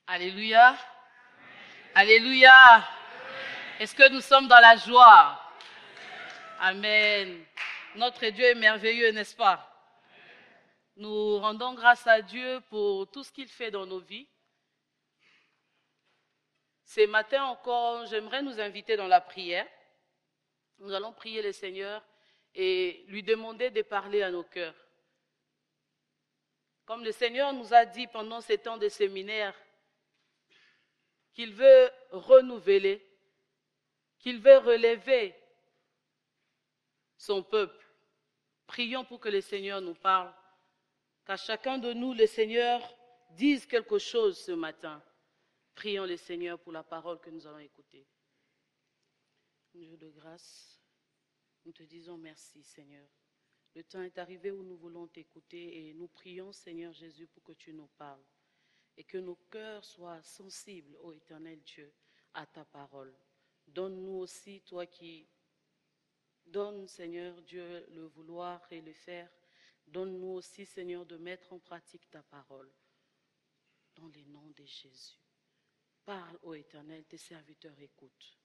Alléluia. Alléluia. Est-ce que nous sommes dans la joie? Amen. Notre Dieu est merveilleux, n'est-ce pas? Nous rendons grâce à Dieu pour tout ce qu'il fait dans nos vies. Ce matin encore, j'aimerais nous inviter dans la prière. Nous allons prier le Seigneur et lui demander de parler à nos cœurs. Comme le Seigneur nous a dit pendant ces temps de séminaire, qu'il veut renouveler, qu'il veut relever son peuple. Prions pour que le Seigneur nous parle, qu'à chacun de nous, le Seigneur dise quelque chose ce matin. Prions le Seigneur pour la parole que nous allons écouter. Dieu de grâce, nous te disons merci, Seigneur. Le temps est arrivé où nous voulons t'écouter et nous prions, Seigneur Jésus, pour que tu nous parles et que nos cœurs soient sensibles, ô éternel Dieu, à ta parole. Donne-nous aussi, toi qui donnes, Seigneur Dieu, le vouloir et le faire. Donne-nous aussi, Seigneur, de mettre en pratique ta parole. Dans le nom de Jésus. Parle, ô éternel, tes serviteurs écoutent.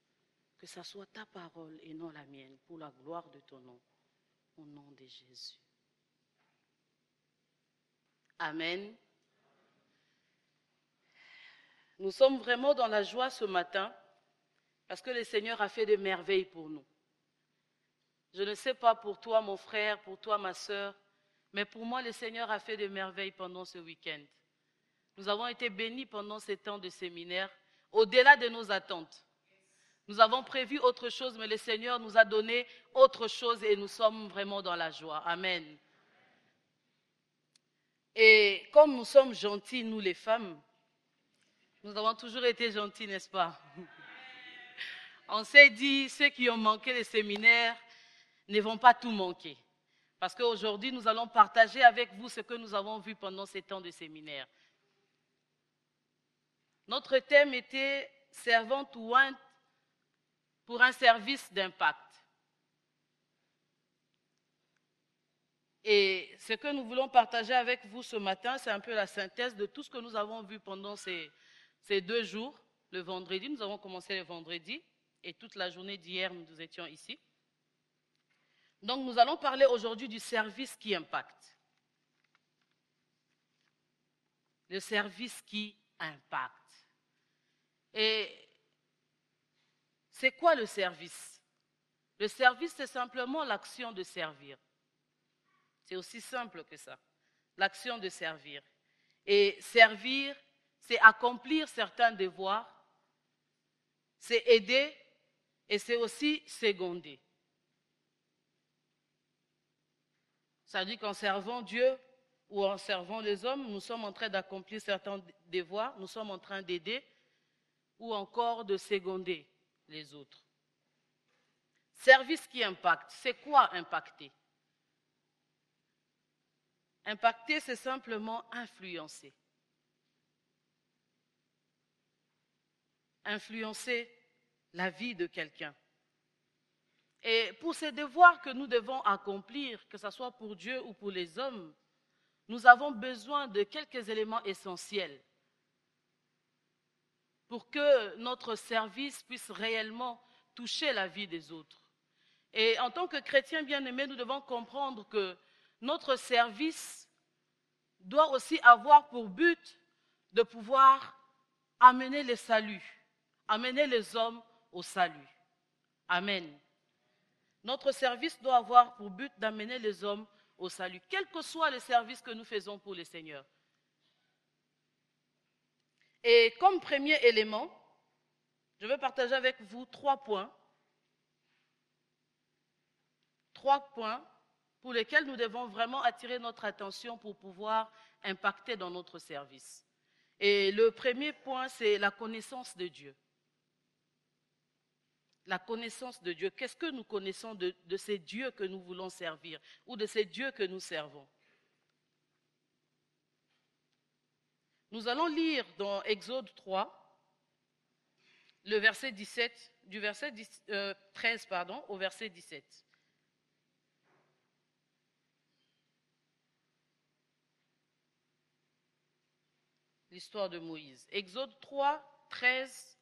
Que ça soit ta parole et non la mienne, pour la gloire de ton nom. Au nom de Jésus. Amen. Nous sommes vraiment dans la joie ce matin parce que le Seigneur a fait des merveilles pour nous. Je ne sais pas pour toi, mon frère, pour toi, ma sœur, mais pour moi, le Seigneur a fait des merveilles pendant ce week-end. Nous avons été bénis pendant ces temps de séminaire, au-delà de nos attentes. Nous avons prévu autre chose, mais le Seigneur nous a donné autre chose et nous sommes vraiment dans la joie. Amen. Et comme nous sommes gentils, nous les femmes, nous avons toujours été gentils, n'est-ce pas? On s'est dit, ceux qui ont manqué les séminaires ne vont pas tout manquer. Parce qu'aujourd'hui, nous allons partager avec vous ce que nous avons vu pendant ces temps de séminaire. Notre thème était « Servante ointe pour un service d'impact ». Et ce que nous voulons partager avec vous ce matin, c'est un peu la synthèse de tout ce que nous avons vu pendant ces 2 jours. Le vendredi, nous avons commencé le vendredi et toute la journée d'hier, nous étions ici. Donc, nous allons parler aujourd'hui du service qui impacte. Le service qui impacte. Et c'est quoi le service? Le service, c'est simplement l'action de servir. C'est aussi simple que ça. L'action de servir. Et servir, c'est accomplir certains devoirs, c'est aider et c'est aussi seconder. Ça dit qu'en servant Dieu ou en servant les hommes, nous sommes en train d'accomplir certains devoirs, nous sommes en train d'aider ou encore de seconder les autres. Service qui impacte. C'est quoi impacter? Impacter, c'est simplement influencer. Influencer la vie de quelqu'un. Et pour ces devoirs que nous devons accomplir, que ce soit pour Dieu ou pour les hommes, nous avons besoin de quelques éléments essentiels pour que notre service puisse réellement toucher la vie des autres. Et en tant que chrétiens bien-aimés, nous devons comprendre que notre service doit aussi avoir pour but de pouvoir amener le salut, amener les hommes au salut. Amen. Notre service doit avoir pour but d'amener les hommes au salut, quel que soit le service que nous faisons pour le Seigneur. Et comme premier élément, je vais partager avec vous 3 points. 3 points pour lesquels nous devons vraiment attirer notre attention pour pouvoir impacter dans notre service. Et le premier point, c'est la connaissance de Dieu. La connaissance de Dieu. Qu'est-ce que nous connaissons de ces dieux que nous voulons servir ou de ces dieux que nous servons? Nous allons lire dans Exode 3, le verset 17, du verset 13 au verset 17. L'histoire de Moïse. Exode 3, 13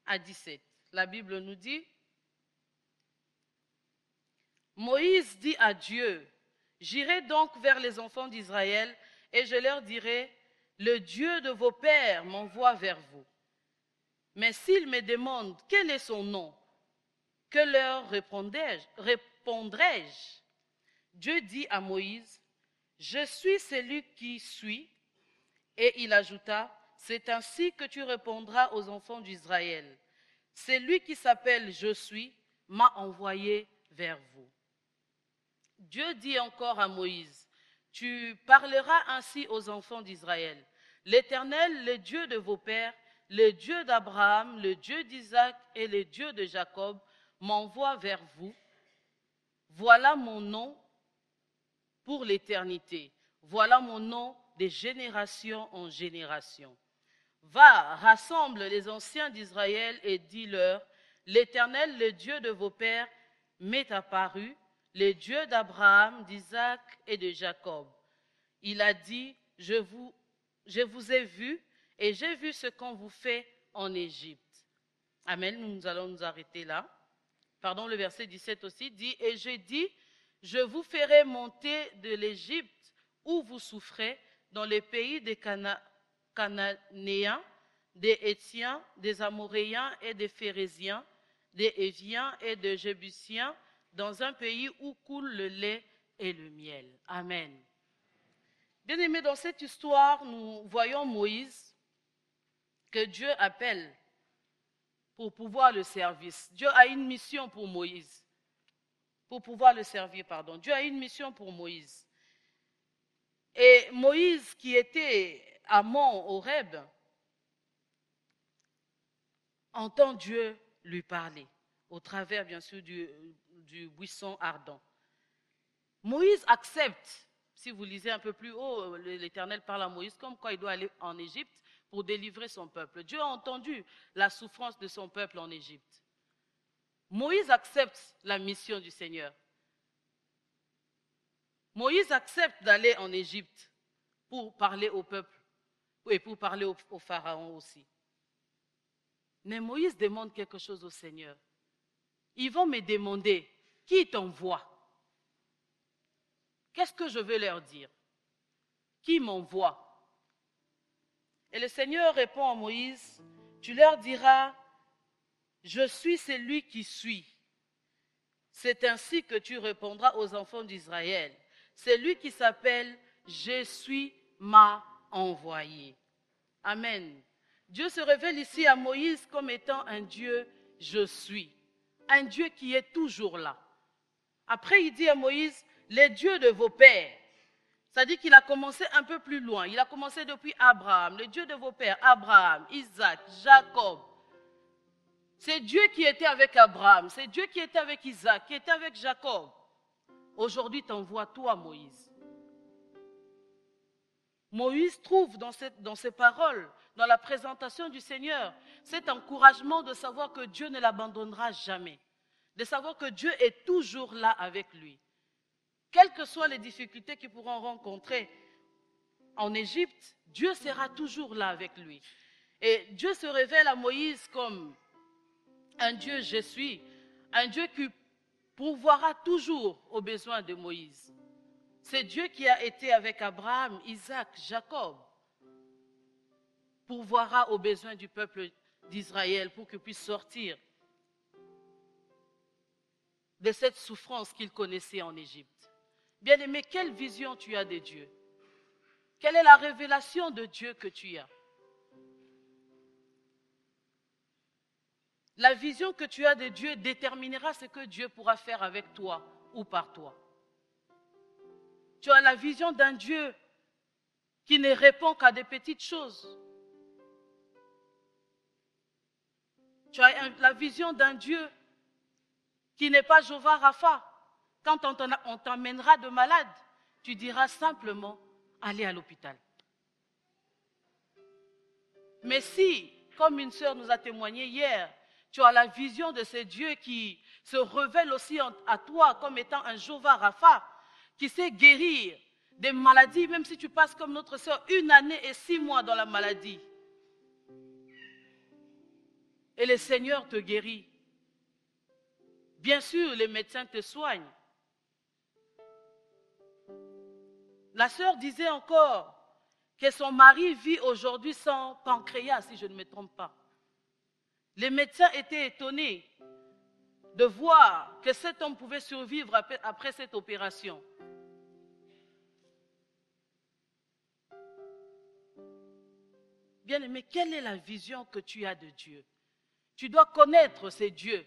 à 17. La Bible nous dit, Moïse dit à Dieu, j'irai donc vers les enfants d'Israël et je leur dirai, le Dieu de vos pères m'envoie vers vous. Mais s'ils me demandent quel est son nom, que leur répondrai-je? Dieu dit à Moïse, je suis celui qui suis. Et il ajouta, c'est ainsi que tu répondras aux enfants d'Israël. Celui qui s'appelle Je suis m'a envoyé vers vous. Dieu dit encore à Moïse, tu parleras ainsi aux enfants d'Israël. L'Éternel, le Dieu de vos pères, le Dieu d'Abraham, le Dieu d'Isaac et le Dieu de Jacob m'envoie vers vous. Voilà mon nom pour l'éternité. Voilà mon nom de génération en génération. Va, rassemble les anciens d'Israël et dis-leur, l'Éternel, le Dieu de vos pères, m'est apparu, le Dieu d'Abraham, d'Isaac et de Jacob. Il a dit, je vous ai vu et j'ai vu ce qu'on vous fait en Égypte. Amen, nous allons nous arrêter là. Pardon, le verset 17 aussi dit, et j'ai dit, je vous ferai monter de l'Égypte où vous souffrez dans les pays des Cananéens, des Hétiens, des Amoréens et des Phéréziens, des Héviens et des Jébusiens, dans un pays où coule le lait et le miel. Amen. Bien-aimés, dans cette histoire, nous voyons Moïse que Dieu appelle pour pouvoir le servir. Dieu a une mission pour Moïse. Pour pouvoir le servir, pardon. Dieu a une mission pour Moïse. Et Moïse, qui était à Mont Horeb, entend Dieu lui parler, au travers, bien sûr, du buisson ardent. Moïse accepte, si vous lisez un peu plus haut, l'Éternel parle à Moïse comme quoi il doit aller en Égypte pour délivrer son peuple. Dieu a entendu la souffrance de son peuple en Égypte. Moïse accepte la mission du Seigneur. Moïse accepte d'aller en Égypte pour parler au peuple et pour parler au Pharaon aussi. Mais Moïse demande quelque chose au Seigneur. Ils vont me demander, qui t'envoie? Qu'est-ce que je veux leur dire? Qui m'envoie? Et le Seigneur répond à Moïse, tu leur diras, je suis celui qui suis. C'est ainsi que tu répondras aux enfants d'Israël. Celui qui s'appelle Je suis m'a envoyé. Amen. Dieu se révèle ici à Moïse comme étant un Dieu Je suis. Un Dieu qui est toujours là. Après, il dit à Moïse, les dieux de vos pères. C'est-à-dire qu'il a commencé un peu plus loin. Il a commencé depuis Abraham, le Dieu de vos pères, Abraham, Isaac, Jacob. C'est Dieu qui était avec Abraham, c'est Dieu qui était avec Isaac, qui était avec Jacob. Aujourd'hui, t'envoie toi, Moïse. Moïse trouve dans ses paroles, dans la présentation du Seigneur, cet encouragement de savoir que Dieu ne l'abandonnera jamais. De savoir que Dieu est toujours là avec lui. Quelles que soient les difficultés qu'ils pourront rencontrer en Égypte, Dieu sera toujours là avec lui. Et Dieu se révèle à Moïse comme un Dieu Je suis, un Dieu qui pourvoira toujours aux besoins de Moïse. C'est Dieu qui a été avec Abraham, Isaac, Jacob, pourvoira aux besoins du peuple d'Israël pour qu'il puisse sortir de cette souffrance qu'il connaissait en Égypte. Bien-aimé, quelle vision tu as de Dieu? Quelle est la révélation de Dieu que tu as? La vision que tu as de Dieu déterminera ce que Dieu pourra faire avec toi ou par toi. Tu as la vision d'un Dieu qui ne répond qu'à des petites choses. Tu as la vision d'un Dieu qui n'est pas Jéhovah Rapha. Quand on t'emmènera de malade, tu diras simplement, allez à l'hôpital. Mais si, comme une sœur nous a témoigné hier, tu as la vision de ce Dieu qui se révèle aussi à toi comme étant un Jéhovah Rapha, qui sait guérir des maladies, même si tu passes comme notre sœur 1 année et 6 mois dans la maladie. Et le Seigneur te guérit. Bien sûr, les médecins te soignent. La sœur disait encore que son mari vit aujourd'hui sans pancréas, si je ne me trompe pas. Les médecins étaient étonnés de voir que cet homme pouvait survivre après cette opération. Bien-aimé, quelle est la vision que tu as de Dieu? Tu dois connaître ces dieux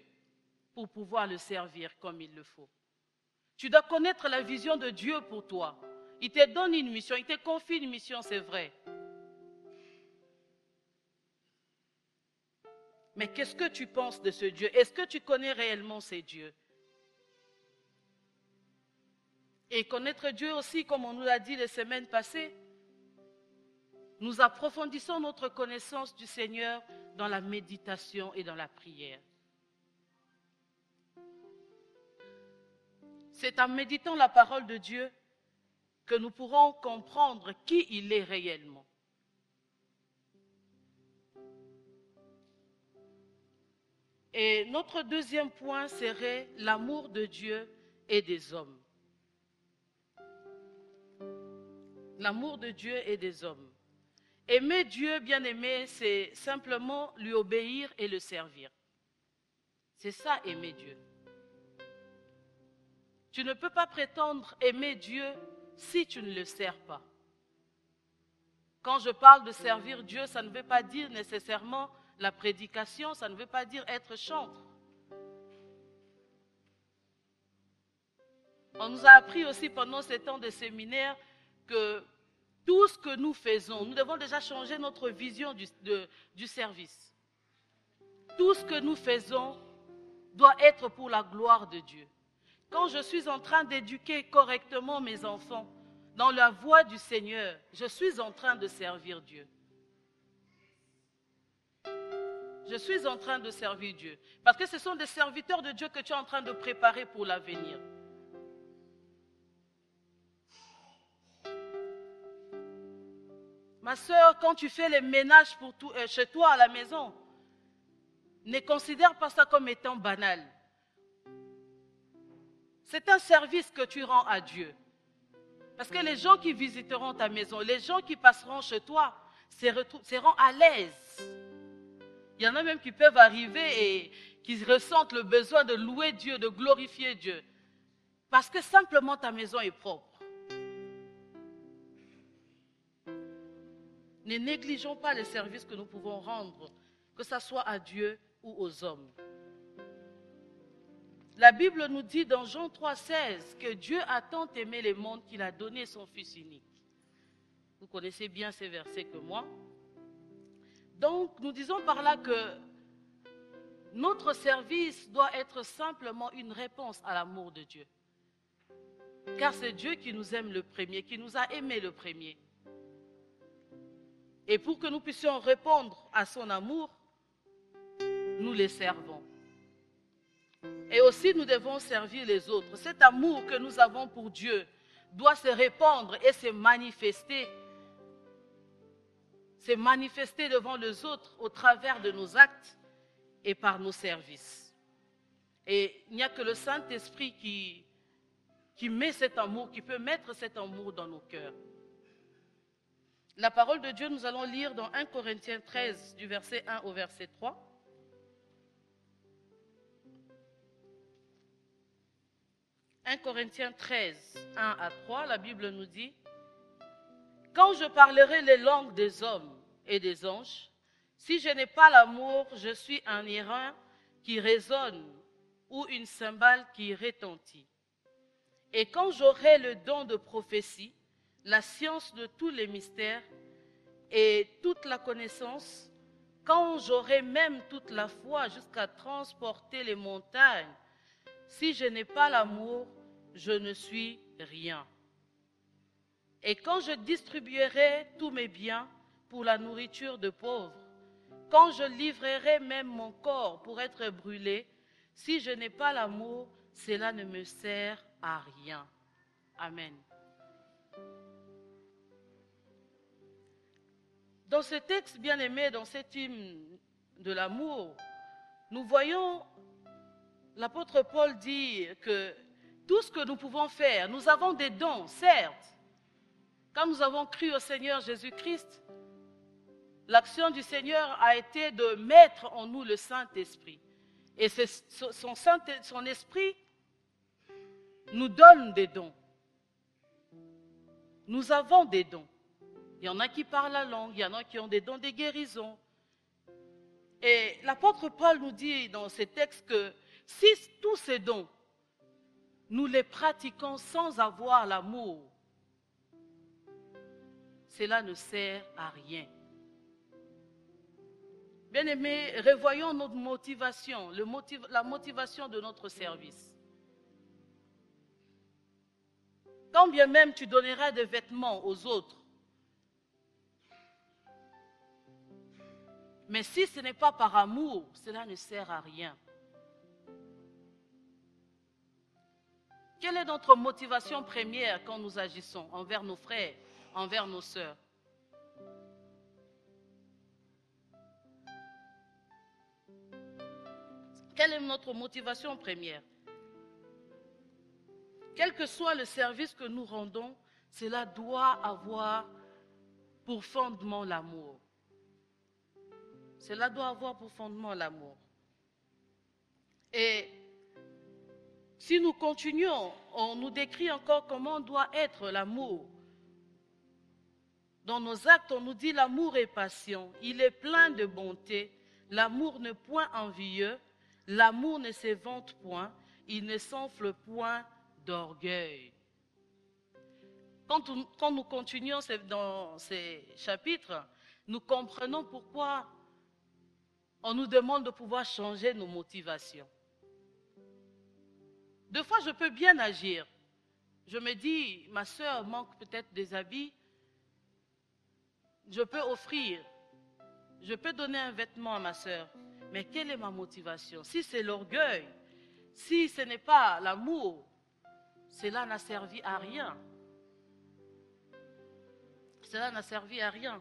pour pouvoir le servir comme il le faut. Tu dois connaître la vision de Dieu pour toi. Il te donne une mission, il te confie une mission, c'est vrai. Mais qu'est-ce que tu penses de ce Dieu? Est-ce que tu connais réellement ces dieux? Et connaître Dieu aussi, comme on nous l'a dit les semaines passées, nous approfondissons notre connaissance du Seigneur dans la méditation et dans la prière. C'est en méditant la parole de Dieu que nous pourrons comprendre qui il est réellement. Et notre deuxième point serait l'amour de Dieu et des hommes. L'amour de Dieu et des hommes. Aimer Dieu, bien-aimé, c'est simplement lui obéir et le servir. C'est ça, aimer Dieu. Tu ne peux pas prétendre aimer Dieu si tu ne le sers pas. Quand je parle de servir Dieu, ça ne veut pas dire nécessairement la prédication, ça ne veut pas dire être chantre. On nous a appris aussi pendant ces temps de séminaire que tout ce que nous faisons, nous devons déjà changer notre vision du service. Tout ce que nous faisons doit être pour la gloire de Dieu. Quand je suis en train d'éduquer correctement mes enfants dans la voie du Seigneur, je suis en train de servir Dieu. Je suis en train de servir Dieu. Parce que ce sont des serviteurs de Dieu que tu es en train de préparer pour l'avenir. Ma soeur, quand tu fais les ménages chez toi à la maison, ne considère pas ça comme étant banal. C'est un service que tu rends à Dieu. Parce que les gens qui visiteront ta maison, les gens qui passeront chez toi, seront à l'aise. Il y en a même qui peuvent arriver et qui ressentent le besoin de louer Dieu, de glorifier Dieu. Parce que simplement ta maison est propre. Ne négligeons pas les services que nous pouvons rendre, que ce soit à Dieu ou aux hommes. La Bible nous dit dans Jean 3,16 que Dieu a tant aimé le monde qu'il a donné son Fils unique. Vous connaissez bien ces versets que moi. Donc, nous disons par là que notre service doit être simplement une réponse à l'amour de Dieu. Car c'est Dieu qui nous aime le premier, qui nous a aimés le premier. Et pour que nous puissions répondre à son amour, nous les servons. Et aussi, nous devons servir les autres. Cet amour que nous avons pour Dieu doit se répandre et se manifester. Se manifester devant les autres au travers de nos actes et par nos services. Et il n'y a que le Saint-Esprit qui met cet amour, qui peut mettre cet amour dans nos cœurs. La parole de Dieu, nous allons lire dans 1 Corinthiens 13, du verset 1 au verset 3. 1 Corinthiens 13, 1 à 3, la Bible nous dit: « Quand je parlerai les langues des hommes et des anges, si je n'ai pas l'amour, je suis un airain qui résonne ou une cymbale qui retentit. Et quand j'aurai le don de prophétie, la science de tous les mystères et toute la connaissance, quand j'aurai même toute la foi jusqu'à transporter les montagnes, si je n'ai pas l'amour, je ne suis rien. Et quand je distribuerai tous mes biens pour la nourriture de pauvres, quand je livrerai même mon corps pour être brûlé, si je n'ai pas l'amour, cela ne me sert à rien. Amen. Dans ce texte bien-aimé, dans cet hymne de l'amour, nous voyons l'apôtre Paul dire que tout ce que nous pouvons faire, nous avons des dons, certes. Quand nous avons cru au Seigneur Jésus-Christ, l'action du Seigneur a été de mettre en nous le Saint-Esprit. Et son Esprit nous donne des dons. Nous avons des dons. Il y en a qui parlent la langue, il y en a qui ont des dons de guérison. Et l'apôtre Paul nous dit dans ces textes que si tous ces dons, nous les pratiquons sans avoir l'amour, cela ne sert à rien. Bien-aimés, revoyons notre motivation, la motivation de notre service. Quand bien même tu donneras des vêtements aux autres, mais si ce n'est pas par amour, cela ne sert à rien. Quelle est notre motivation première quand nous agissons envers nos frères, envers nos sœurs? Quelle est notre motivation première? Quel que soit le service que nous rendons, cela doit avoir pour fondement l'amour. Cela doit avoir pour fondement l'amour. Et si nous continuons, on nous décrit encore comment doit être l'amour. Dans nos actes, on nous dit l'amour est patient, il est plein de bonté, l'amour n'est point envieux, l'amour ne se vante point, il ne s'enfle point d'orgueil. Quand nous continuons dans ces chapitres, nous comprenons pourquoi on nous demande de pouvoir changer nos motivations. Des fois, je peux bien agir. Je me dis, ma soeur manque peut-être des habits. Je peux offrir. Je peux donner un vêtement à ma soeur. Mais quelle est ma motivation? Si c'est l'orgueil, si ce n'est pas l'amour, cela n'a servi à rien. Cela n'a servi à rien.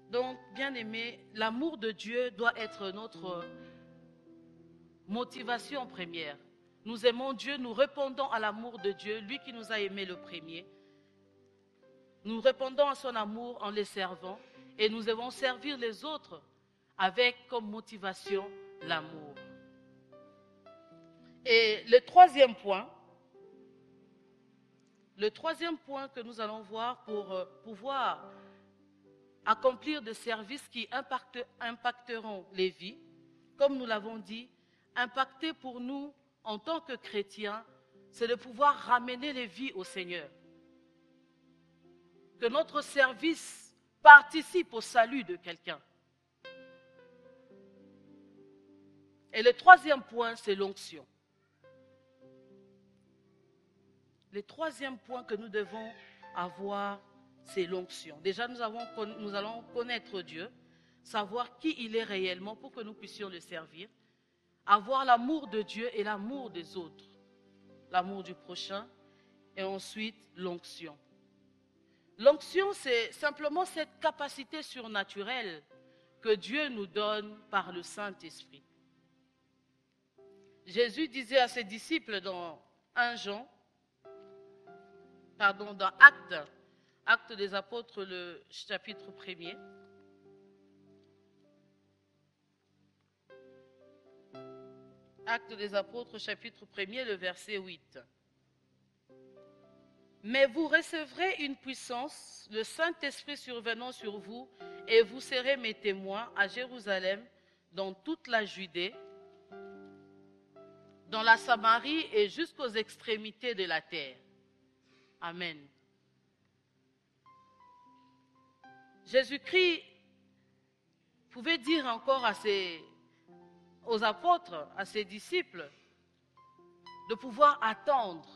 Donc, bien-aimés, l'amour de Dieu doit être notre motivation première. Nous aimons Dieu, nous répondons à l'amour de Dieu, lui qui nous a aimés le premier. Nous répondons à son amour en les servant et nous devons servir les autres avec comme motivation l'amour. Et le troisième point que nous allons voir pour pouvoir accomplir des services qui impacteront les vies, comme nous l'avons dit, impacter pour nous en tant que chrétiens, c'est de pouvoir ramener les vies au Seigneur. Que notre service participe au salut de quelqu'un. Et le troisième point, c'est l'onction. Le troisième point que nous devons avoir, c'est l'onction. Déjà, nous allons connaître Dieu, savoir qui il est réellement pour que nous puissions le servir, avoir l'amour de Dieu et l'amour des autres, l'amour du prochain, et ensuite l'onction. L'onction, c'est simplement cette capacité surnaturelle que Dieu nous donne par le Saint-Esprit. Jésus disait à ses disciples dans dans Actes des Apôtres, le chapitre 1er. Actes des Apôtres, chapitre 1er, le verset 8. Mais vous recevrez une puissance, le Saint-Esprit survenant sur vous, et vous serez mes témoins à Jérusalem, dans toute la Judée, dans la Samarie et jusqu'aux extrémités de la terre. Amen. Jésus-Christ pouvait dire encore aux apôtres, à ses disciples, de pouvoir attendre.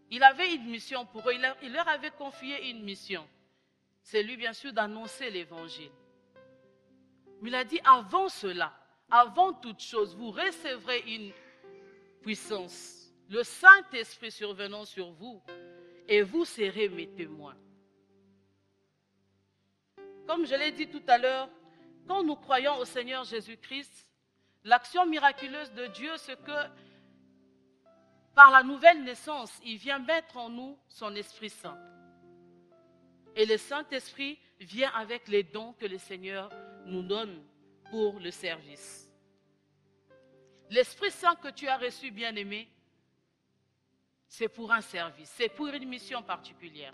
Il avait une mission pour eux, il leur avait confié une mission. C'est lui, bien sûr, d'annoncer l'évangile. Mais il a dit, avant cela, avant toute chose, vous recevrez une puissance, le Saint-Esprit survenant sur vous, et vous serez mes témoins. Comme je l'ai dit tout à l'heure, quand nous croyons au Seigneur Jésus-Christ, l'action miraculeuse de Dieu, c'est que par la nouvelle naissance, il vient mettre en nous son Esprit Saint. Et le Saint-Esprit vient avec les dons que le Seigneur nous donne pour le service. L'Esprit Saint que tu as reçu, bien-aimé, c'est pour un service, c'est pour une mission particulière.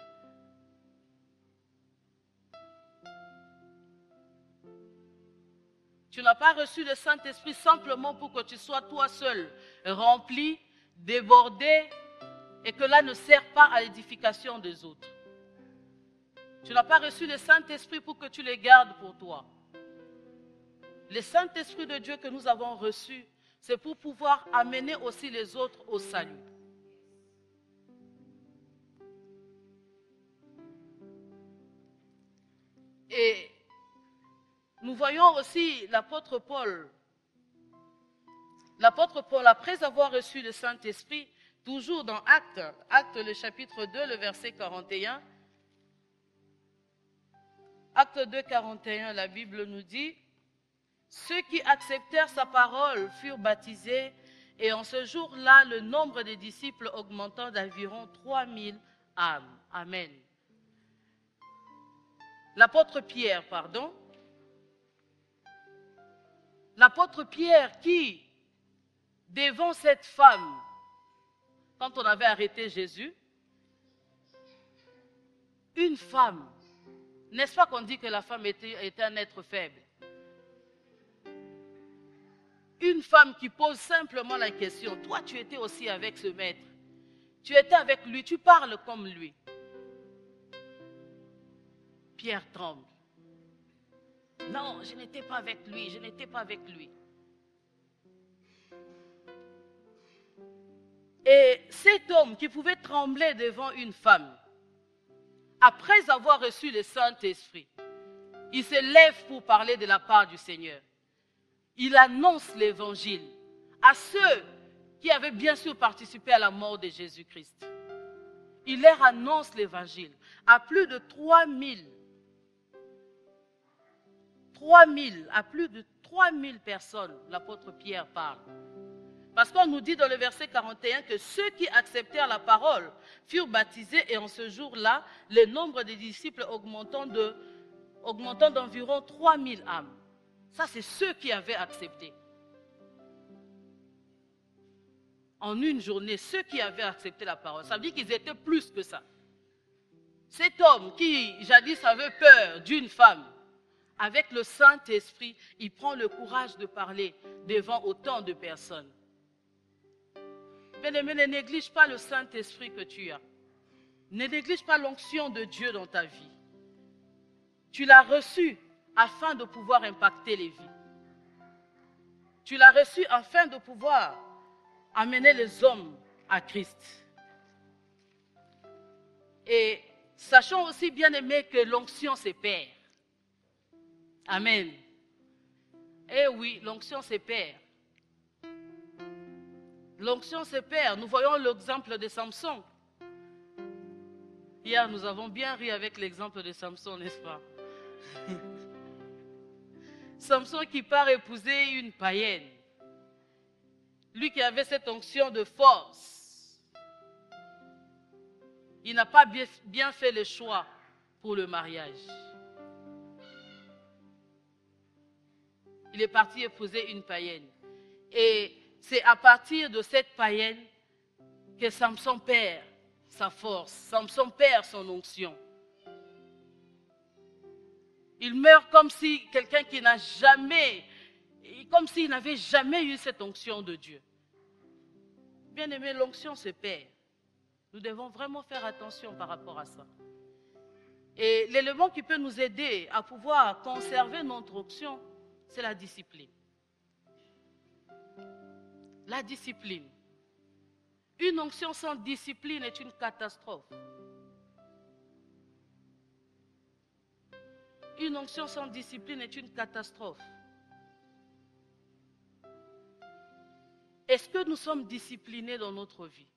Tu n'as pas reçu le Saint-Esprit simplement pour que tu sois toi seul, rempli, débordé, et que là ne sert pas à l'édification des autres. Tu n'as pas reçu le Saint-Esprit pour que tu le gardes pour toi. Le Saint-Esprit de Dieu que nous avons reçu, c'est pour pouvoir amener aussi les autres au salut. Et nous voyons aussi l'apôtre Paul. L'apôtre Paul, après avoir reçu le Saint-Esprit, toujours dans Actes le chapitre 2, le verset 41. Acte 2, 41, la Bible nous dit, « Ceux qui acceptèrent sa parole furent baptisés, et en ce jour-là, le nombre des disciples augmentant d'environ 3000 âmes. » Amen. L'apôtre Pierre, l'apôtre Pierre qui, devant cette femme, quand on avait arrêté Jésus, une femme, n'est-ce pas qu'on dit que la femme était un être faible? Une femme qui pose simplement la question, toi tu étais aussi avec ce maître, tu étais avec lui, tu parles comme lui. Pierre tremble. Non, je n'étais pas avec lui, je n'étais pas avec lui. Et cet homme qui pouvait trembler devant une femme, après avoir reçu le Saint-Esprit, il se lève pour parler de la part du Seigneur. Il annonce l'évangile à ceux qui avaient bien sûr participé à la mort de Jésus-Christ. Il leur annonce l'évangile à plus de 3000, à plus de 3000 personnes, l'apôtre Pierre parle. Parce qu'on nous dit dans le verset 41 que ceux qui acceptèrent la parole furent baptisés et en ce jour-là, le nombre des disciples augmentant d'environ 3000 âmes. Ça, c'est ceux qui avaient accepté. En une journée, ceux qui avaient accepté la parole. Ça veut dire qu'ils étaient plus que ça. Cet homme qui, jadis, avait peur d'une femme, avec le Saint-Esprit, il prend le courage de parler devant autant de personnes. Bien-aimé, ne néglige pas le Saint-Esprit que tu as. Ne néglige pas l'onction de Dieu dans ta vie. Tu l'as reçu afin de pouvoir impacter les vies. Tu l'as reçu afin de pouvoir amener les hommes à Christ. Et sachons aussi, bien-aimés, que l'onction se perd. Amen. Eh oui, l'onction se perd. L'onction se perd. Nous voyons l'exemple de Samson. Hier, nous avons bien ri avec l'exemple de Samson, n'est-ce pas? Samson qui part épouser une païenne. Lui qui avait cette onction de force. Il n'a pas bien fait le choix pour le mariage. Il est parti épouser une païenne. Et c'est à partir de cette païenne que Samson perd sa force. Samson perd son onction. Il meurt comme si quelqu'un qui n'a jamais, comme s'il n'avait jamais eu cette onction de Dieu. Bien aimé, l'onction se perd. Nous devons vraiment faire attention par rapport à ça. Et l'élément qui peut nous aider à pouvoir conserver notre onction, c'est la discipline. La discipline. Une onction sans discipline est une catastrophe. Une onction sans discipline est une catastrophe. Est-ce que nous sommes disciplinés dans notre vie?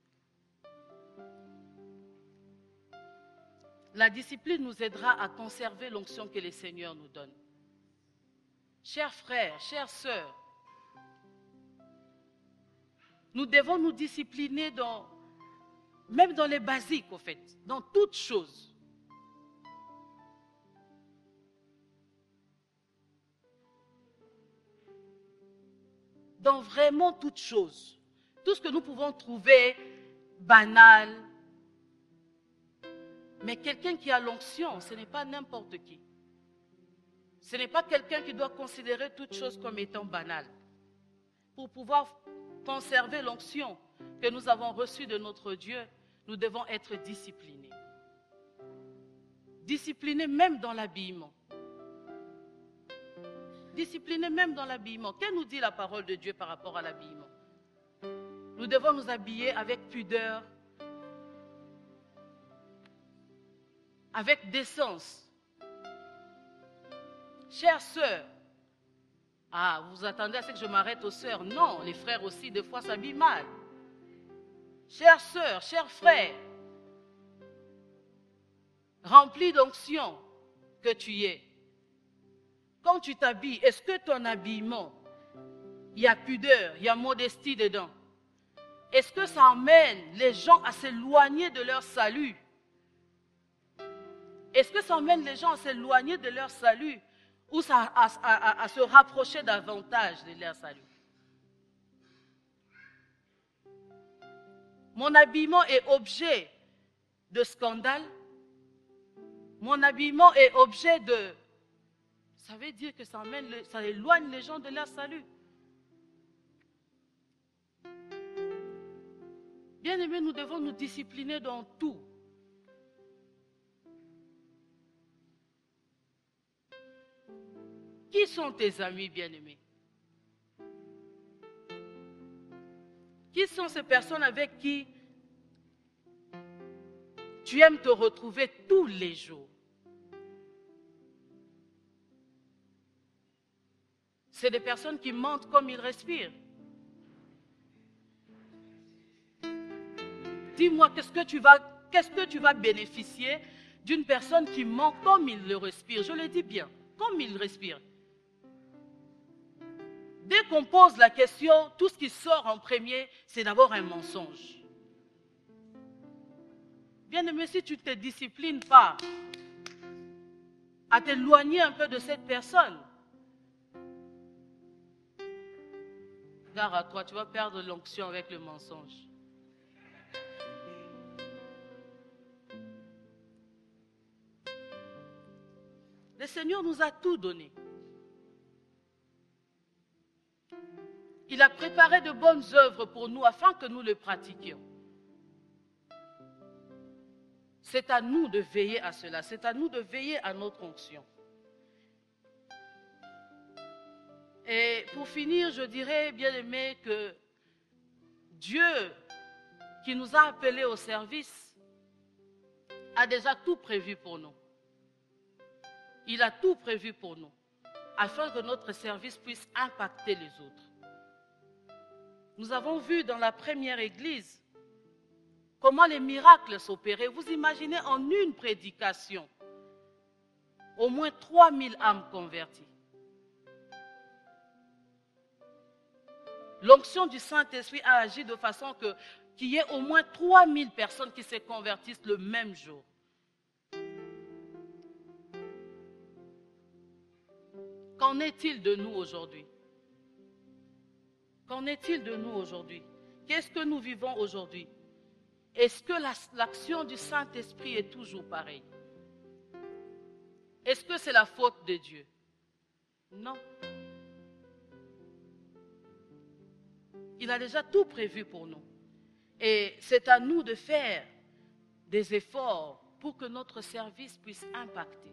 La discipline nous aidera à conserver l'onction que le Seigneur nous donne. Chers frères, chères sœurs, nous devons nous discipliner même dans les basiques, en fait, dans toutes choses. Dans vraiment toutes choses. Tout ce que nous pouvons trouver banal. Mais quelqu'un qui a l'onction, ce n'est pas n'importe qui. Ce n'est pas quelqu'un qui doit considérer toute chose comme étant banale. Pour pouvoir conserver l'onction que nous avons reçue de notre Dieu, nous devons être disciplinés. Disciplinés même dans l'habillement. Disciplinés même dans l'habillement. Que nous dit la parole de Dieu par rapport à l'habillement? Nous devons nous habiller avec pudeur, avec décence. Chères sœurs, vous attendez à ce que je m'arrête aux sœurs? Non, les frères aussi, des fois, s'habillent mal. Chères sœurs, chers frères, remplis d'onction que tu es. Quand tu t'habilles, est-ce que ton habillement, il y a pudeur, il y a modestie dedans? Est-ce que ça emmène les gens à s'éloigner de leur salut? Est-ce que ça emmène les gens à s'éloigner de leur salut ou à se rapprocher davantage de leur salut? Mon habillement est objet de scandale. Mon habillement est objet de... Ça veut dire que ça éloigne les gens de leur salut. Bien-aimés, nous devons nous discipliner dans tout. Qui sont tes amis, bien-aimés? Qui sont ces personnes avec qui tu aimes te retrouver tous les jours? C'est des personnes qui mentent comme ils respirent. Dis-moi, qu'est-ce que tu vas bénéficier d'une personne qui ment comme il le respire? Je le dis bien, comme il respire. Dès qu'on pose la question, tout ce qui sort en premier, c'est d'abord un mensonge. Bien-aimé, si tu ne te disciplines pas à t'éloigner un peu de cette personne, gare à toi, tu vas perdre l'onction avec le mensonge. Le Seigneur nous a tout donné. Il a préparé de bonnes œuvres pour nous afin que nous les pratiquions. C'est à nous de veiller à cela. C'est à nous de veiller à notre onction. Et pour finir, je dirais, bien aimé, que Dieu, qui nous a appelés au service, a déjà tout prévu pour nous. Il a tout prévu pour nous, afin que notre service puisse impacter les autres. Nous avons vu dans la première église comment les miracles s'opéraient. Vous imaginez en une prédication, au moins 3000 âmes converties. L'onction du Saint-Esprit a agi de façon qu'il y ait au moins 3000 personnes qui se convertissent le même jour. Qu'en est-il de nous aujourd'hui? Qu'en est-il de nous aujourd'hui? Qu'est-ce que nous vivons aujourd'hui? Est-ce que l'action du Saint-Esprit est toujours pareille? Est-ce que c'est la faute de Dieu? Non. Il a déjà tout prévu pour nous. Et c'est à nous de faire des efforts pour que notre service puisse impacter,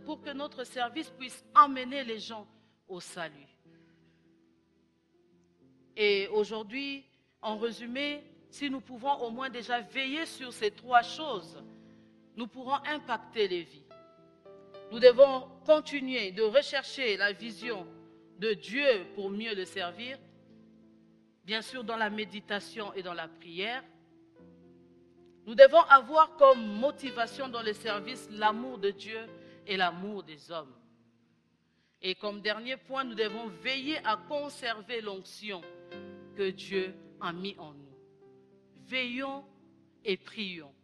pour que notre service puisse emmener les gens au salut. Et aujourd'hui, en résumé, si nous pouvons au moins déjà veiller sur ces 3 choses, nous pourrons impacter les vies. Nous devons continuer de rechercher la vision de Dieu pour mieux le servir, bien sûr dans la méditation et dans la prière. Nous devons avoir comme motivation dans le service l'amour de Dieu et l'amour des hommes. Et comme dernier point, nous devons veiller à conserver l'onction que Dieu a mis en nous. Veillons et prions.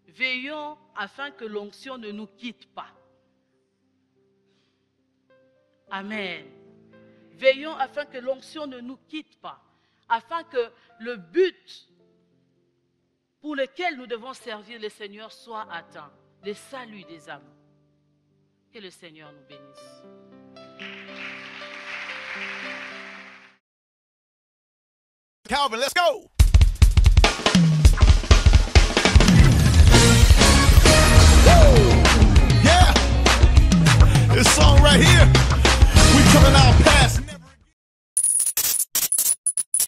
Veillons afin que l'onction ne nous quitte pas. Amen. Veillons afin que l'onction ne nous quitte pas, afin que le but pour lequel nous devons servir le Seigneur soit atteint, le salut des âmes. Que le Seigneur nous bénisse. Calvin, let's go. Woo! Yeah, this song right here, we coming out.